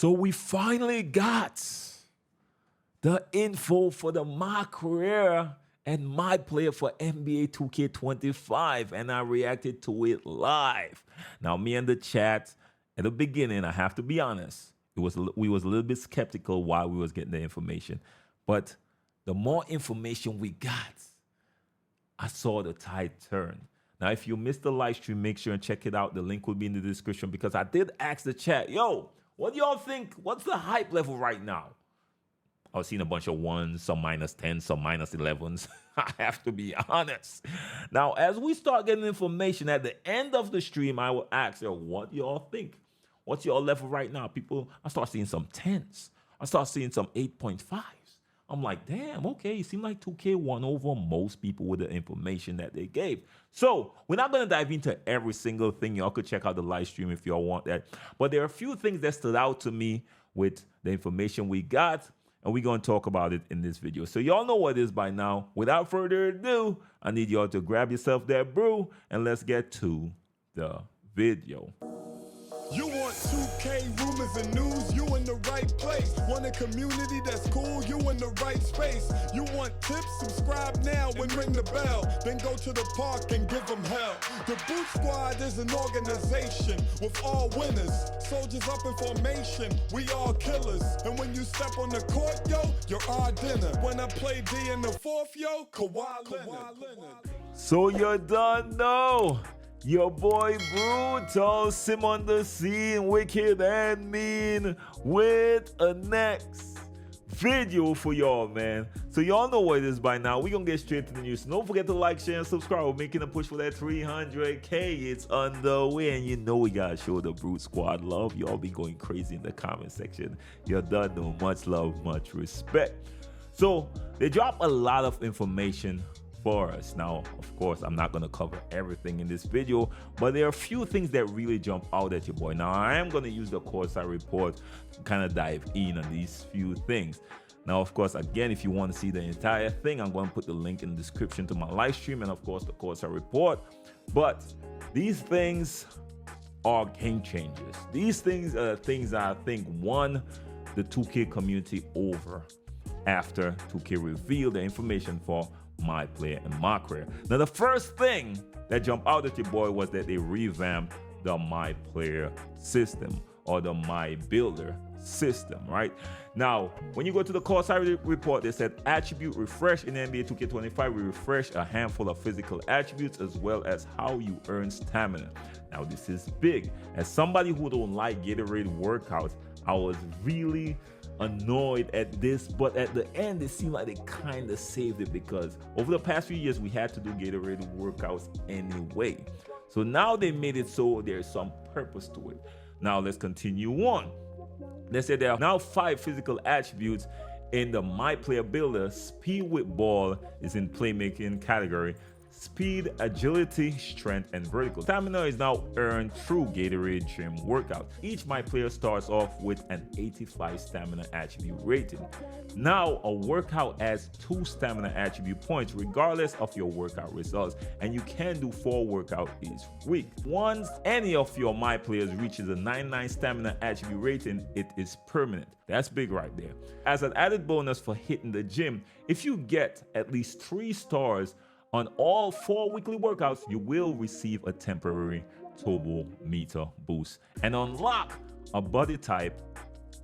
So we finally got the info for my career and my player for NBA 2K25, and I reacted to it live. Now, me and the chat at the beginning, I have to be honest, we was a little bit skeptical while we was getting the information, but the more information we got, I saw the tide turn. Now, if you missed the live stream, make sure and check it out. The link will be in the description because I did ask the chat, yo, what do y'all think? What's the hype level right now? I was seeing a bunch of ones, some -10, some -11s. I have to be honest. Now, as we start getting information at the end of the stream, I will ask, yo, what do y'all think? What's your level right now? People, I start seeing some 10s. I start seeing some 8.5s. I'm like, damn, okay, it seemed like 2K won over most people with the information that they gave. So we're not going to dive into every single thing. Y'all could check out the live stream if y'all want that. But there are a few things that stood out to me with the information we got, and we're going to talk about it in this video. So y'all know what it is by now. Without further ado, I need y'all to grab yourself that brew, and let's get to the video. You want 2K rumors and news, you in the right place. Want a community that's cool, you in the right space. You want tips, subscribe now and ring the bell. Then go to the park and give them hell. The Boot Squad is an organization with all winners. Soldiers up in formation, we all killers. And when you step on the court, yo, you're our dinner. When I play D in the fourth, yo, Kawhi Leonard. So you done know. Your boy Brutal, Sim on the scene, wicked and mean, with a next video for y'all, man. So y'all know what it is by now. We're gonna get straight to the news. Don't forget to like, share, and subscribe. We're making a push for that 300K. It's on the way, and you know we gotta show the Brute Squad love. Y'all be going crazy in the comment section. You're done know. Much love, much respect. So they drop a lot of information for us. Now, of course, I'm not going to cover everything in this video, but there are a few things that really jump out at your boy. Now, I am going to use the Courtside Report to kind of dive in on these few things. Now, of course, again, if you want to see the entire thing, I'm going to put the link in the description to my live stream and, of course, the Courtside Report. But these things are game changers. These things are things that I think won the 2K community over after 2K revealed the information for my player and my career. Now, the first thing that jumped out at your boy was that they revamped the my player system, or the my builder system, right? Now, when you go to the Courtside Report, they said attribute refresh in NBA 2K25. We refresh a handful of physical attributes as well as how you earn stamina. Now, this is big. As somebody who don't like Gatorade workouts, I was really annoyed at this, but at the end it seemed like they kind of saved it, because over the past few years we had to do Gatorade workouts anyway. So now they made it so there's some purpose to it. Now let's continue on. They said there are now 5 physical attributes in the my player builder. Speed with ball is in playmaking category. Speed, agility, strength, and vertical. Stamina is now earned through Gatorade Gym workout. Each my player starts off with an 85 stamina attribute rating. Now, a workout adds 2 stamina attribute points regardless of your workout results, and you can do 4 workouts each week. Once any of your my players reaches a 99 stamina attribute rating, it is permanent. That's big right there. As an added bonus for hitting the gym, if you get at least 3 stars on all 4 weekly workouts, you will receive a temporary turbo meter boost and unlock a body type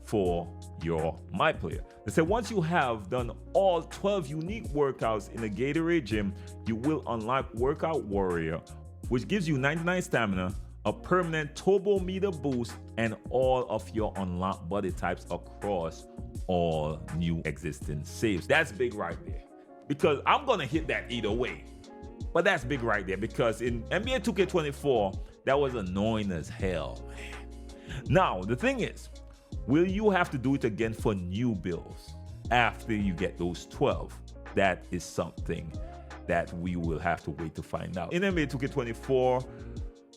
for your my player. They said once you have done all 12 unique workouts in the Gatorade Gym, you will unlock Workout Warrior, which gives you 99 stamina, a permanent turbo meter boost, and all of your unlocked body types across all new existing saves. That's big right there, because I'm gonna hit that either way. But that's big right there, because in NBA 2K24, that was annoying as hell, man. Now, the thing is, will you have to do it again for new builds after you get those 12? That is something that we will have to wait to find out. In NBA 2K24,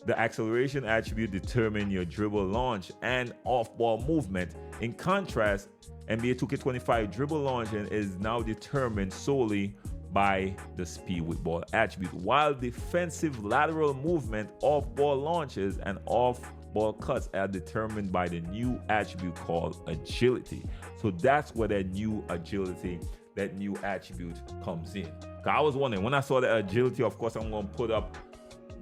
the acceleration attribute determines your dribble launch and off-ball movement. In contrast, NBA 2K25 dribble launch is now determined solely by the speed with ball attribute, while defensive lateral movement, off-ball launches, and off ball cuts are determined by the new attribute called agility. So that's where that new agility, that new attribute comes in. I was wondering, when I saw the agility, of course I'm going to put up,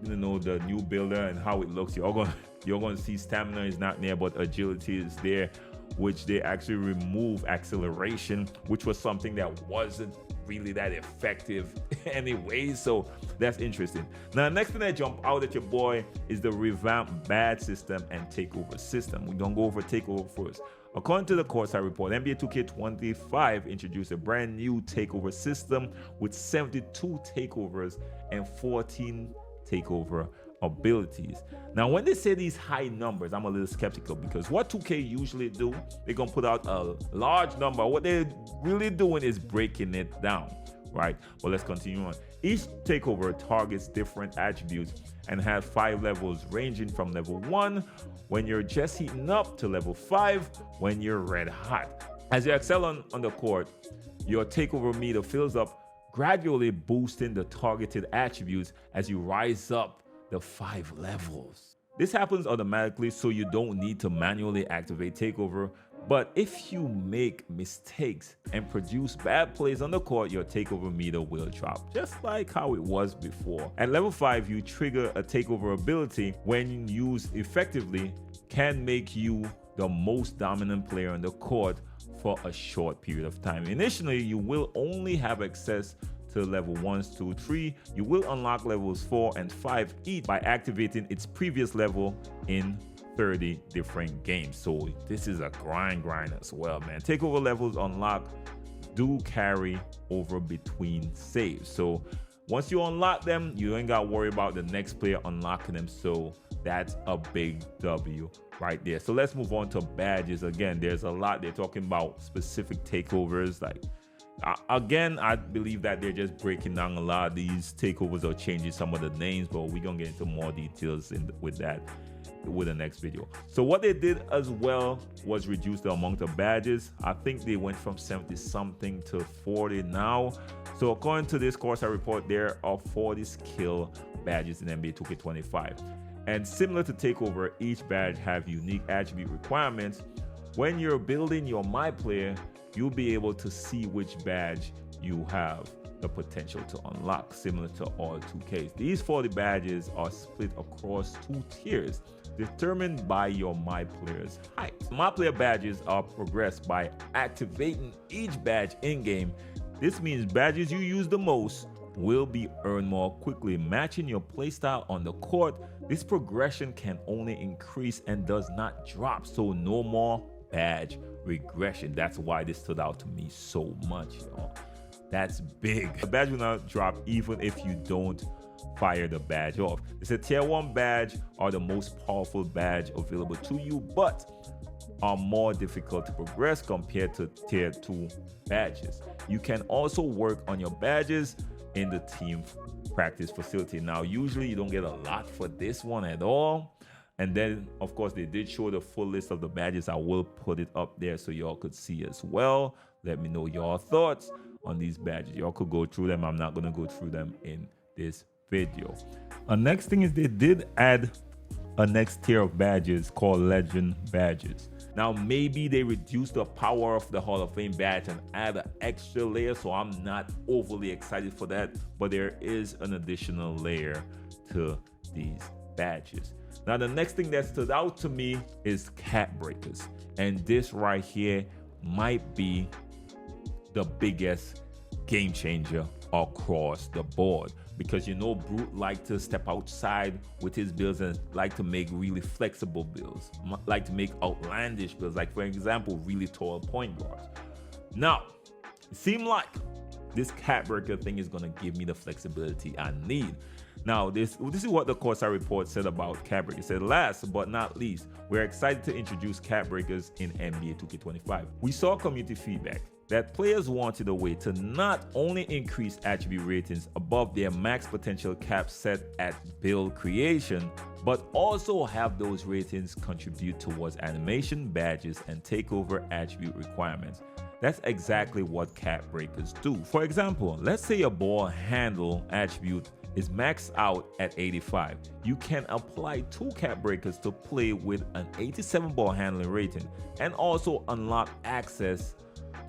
the new builder and how it looks. You're going to see stamina is not there, but agility is there, which they actually remove acceleration, which was something that wasn't really that effective anyway. So that's interesting. Now, the next thing that jump out at your boy is the revamped badge system and takeover system. We're going to go over takeover first. According to the Courtside report, NBA 2K25 introduced a brand new takeover system with 72 takeovers and 14 takeover abilities. Now, when they say these high numbers, I'm a little skeptical, because what 2K usually do, they're gonna put out a large number. What they're really doing is breaking it down, right? But let's continue on. Each takeover targets different attributes and has 5 levels, ranging from level 1 when you're just heating up to level 5 when you're red hot. As you excel on the court, your takeover meter fills up, gradually boosting the targeted attributes as you rise up the 5 levels. This happens automatically, so you don't need to manually activate takeover. But if you make mistakes and produce bad plays on the court, your takeover meter will drop, just like how it was before. At level 5, you trigger a takeover ability when used effectively, can make you the most dominant player on the court for a short period of time. Initially, you will only have access to level 1, 2, 3. You will unlock levels 4 and 5 each by activating its previous level in 30 different games. So this is a grind as well, man. Takeover levels unlock do carry over between saves. So once you unlock them, you ain't got to worry about the next player unlocking them. So that's a big W right there. So let's move on to badges. Again, there's a lot. They're talking about specific takeovers. Like, again, I believe that they're just breaking down a lot of these takeovers or changing some of the names, but we're going to get into more details with that with the next video. So what they did as well was reduce the amount of badges. I think they went from 70 something to 40 now. So according to this Courtside report, there are 40 skill badges in NBA 2K25. And similar to takeover, each badge have unique attribute requirements. When you're building your My Player, you'll be able to see which badge you have the potential to unlock, similar to all 2Ks. These 40 badges are split across 2 tiers determined by your My Player's height. My Player badges are progressed by activating each badge in-game. This means badges you use the most will be earned more quickly, matching your playstyle on the court. This progression can only increase and does not drop, so no more badge regression. That's why this stood out to me so much, y'all. That's big. The badge will not drop even if you don't fire the badge off. It's a tier 1 badge are the most powerful badge available to you, but are more difficult to progress compared to tier 2 badges. You can also work on your badges in the team practice facility. Now, usually you don't get a lot for this one at all. And then, of course, they did show the full list of the badges. I will put it up there so y'all could see as well. Let me know your thoughts on these badges. Y'all could go through them. I'm not going to go through them in this video. Next thing is they did add a next tier of badges called Legend badges. Now, maybe they reduced the power of the Hall of Fame badge and add an extra layer, so I'm not overly excited for that, but there is an additional layer to these badges. Now, the next thing that stood out to me is cap breakers, and this right here might be the biggest game changer across the board, because Brute like to step outside with his builds and like to make really flexible builds, like to make outlandish builds, like for example really tall point guards. Now it seemed like this cap breaker thing is going to give me the flexibility I need. Now, this is what the Courtside report said about cap breakers. It said, last but not least, we're excited to introduce cap breakers in NBA 2K25. We saw community feedback that players wanted a way to not only increase attribute ratings above their max potential cap set at build creation, but also have those ratings contribute towards animation, badges, and takeover attribute requirements. That's exactly what cap breakers do. For example, let's say a ball handle attribute is maxed out at 85. You can apply 2 cap breakers to play with an 87 ball handling rating and also unlock access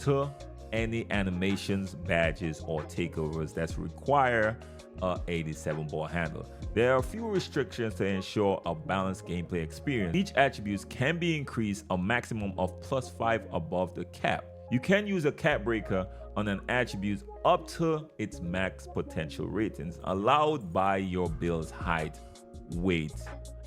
to any animations, badges, or takeovers that require a 87 ball handle. There are a few restrictions to ensure a balanced gameplay experience. Each attribute can be increased a maximum of +5 above the cap. You can use a cap breaker on an attribute up to its max potential ratings allowed by your build's height, weight,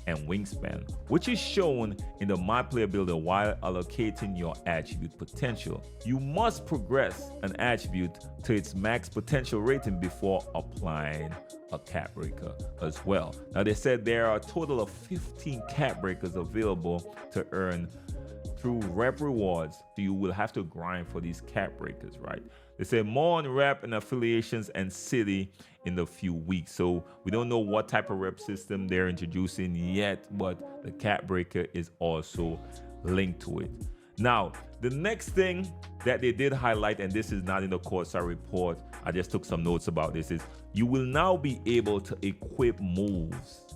and wingspan, which is shown in the My Player Builder while allocating your attribute potential. You must progress an attribute to its max potential rating before applying a cap breaker as well. Now, they said there are a total of 15 cap breakers available to earn through rep rewards, so you will have to grind for these cap breakers, right? They say more on rep and affiliations and city in the few weeks. So we don't know what type of rep system they're introducing yet, but the cap breaker is also linked to it. Now, the next thing that they did highlight, and this is not in the Corsair report, I just took some notes about this, is you will now be able to equip moves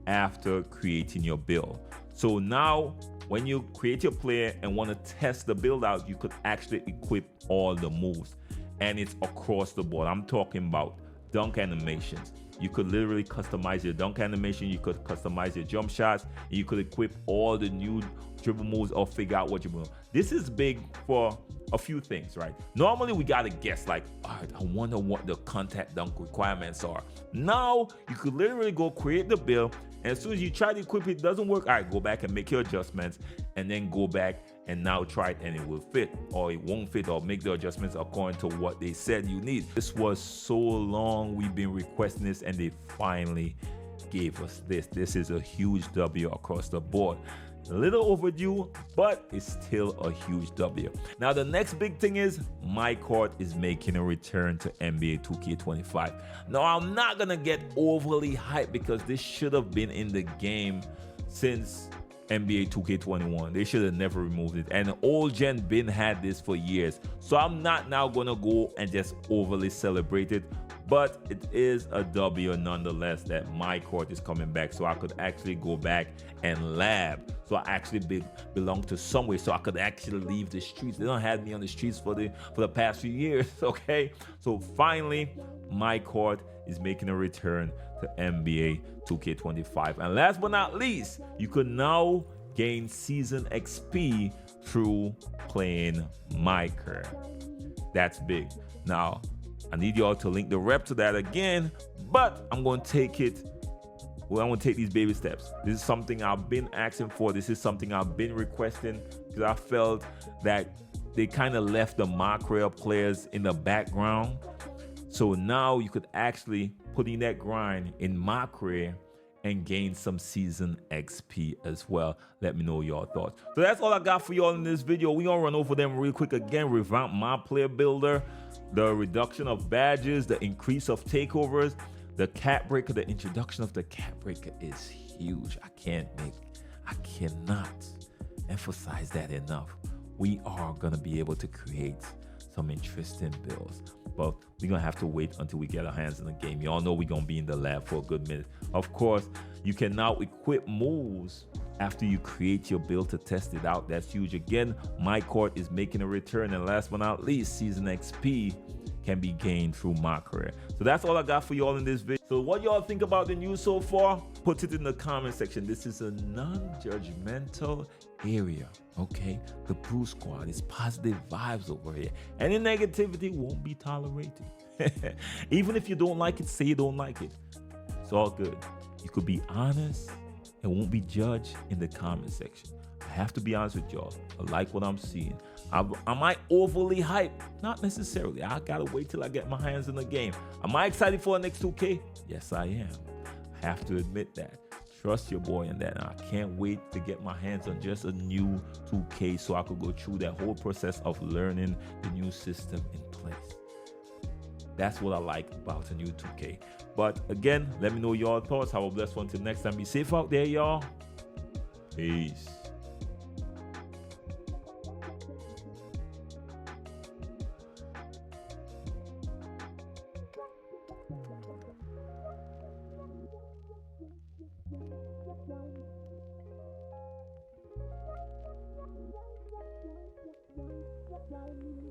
after creating your build. So now, when you create your player and want to test the build out, you could actually equip all the moves, and it's across the board. I'm talking about dunk animations. You could literally customize your dunk animation, you could customize your jump shots, and you could equip all the new dribble moves or figure out what you want. This is big for a few things, right? Normally we gotta guess, like, all right, I wonder what the contact dunk requirements are. Now you could literally go create the build, and as soon as you try to equip it, doesn't work, all right, go back and make your adjustments, and then go back and now try it, and it will fit, or it won't fit, or make the adjustments according to what they said you need. This was so long, we've been requesting this, and they finally gave us this. This is a huge W across the board. A little overdue, but it's still a huge W. Now, the next big thing is MyCourt is making a return to NBA 2K25. Now, I'm not gonna get overly hyped because this should have been in the game since NBA 2K21. They should have never removed it, and old gen been had this for years. So I'm not now gonna go and just overly celebrate it, but it is a W nonetheless that MyCourt is coming back, so I could actually go back and lab. So I actually belong to somewhere, so I could actually leave the streets. They don't have me on the streets for the past few years, okay? So finally, MyCourt is making a return to NBA 2K25. And last but not least, you could now gain season XP through playing MyCourt. That's big. Now, I need y'all to link the rep to that again, but I'm going to take it. Well, I'm going to take these baby steps. This is something I've been asking for. This is something I've been requesting because I felt that they kind of left the MyCourt players in the background. So now you could actually put in that grind in MyCourt and gain some season XP as well. Let me know your thoughts. So that's all I got for y'all in this video. We're gonna run over them real quick again. Revamp My Player Builder, the reduction of badges, the increase of takeovers, the cap breaker. The introduction of the cap breaker is huge. I cannot emphasize that enough. We are gonna be able to create some interesting builds, but we're gonna have to wait until we get our hands in the game. Y'all know we're gonna be in the lab for a good minute. Of course, you can now equip moves after you create your build to test it out. That's huge. Again, MyCourt is making a return, and last but not least, season XP can be gained through MyCourt. So that's all I got for y'all in this video. So what y'all think about the news so far? Put it in the comment section. This is a non-judgmental area, okay? The Brew Squad is positive vibes over here. Any negativity won't be tolerated. Even if you don't like it, say you don't like it. It's all good. You could be honest and won't be judged in the comment section. I have to be honest with y'all. I like what I'm seeing. Am I overly hyped? Not necessarily. I gotta wait till I get my hands in the game. Am I excited for the next 2K? Yes, I am. I have to admit that. Trust your boy in that. And I can't wait to get my hands on just a new 2K so I could go through that whole process of learning the new system in place. That's what I like about a new 2K. But again, let me know your thoughts. Have a blessed one till next time. Be safe out there, y'all. Peace. Bye.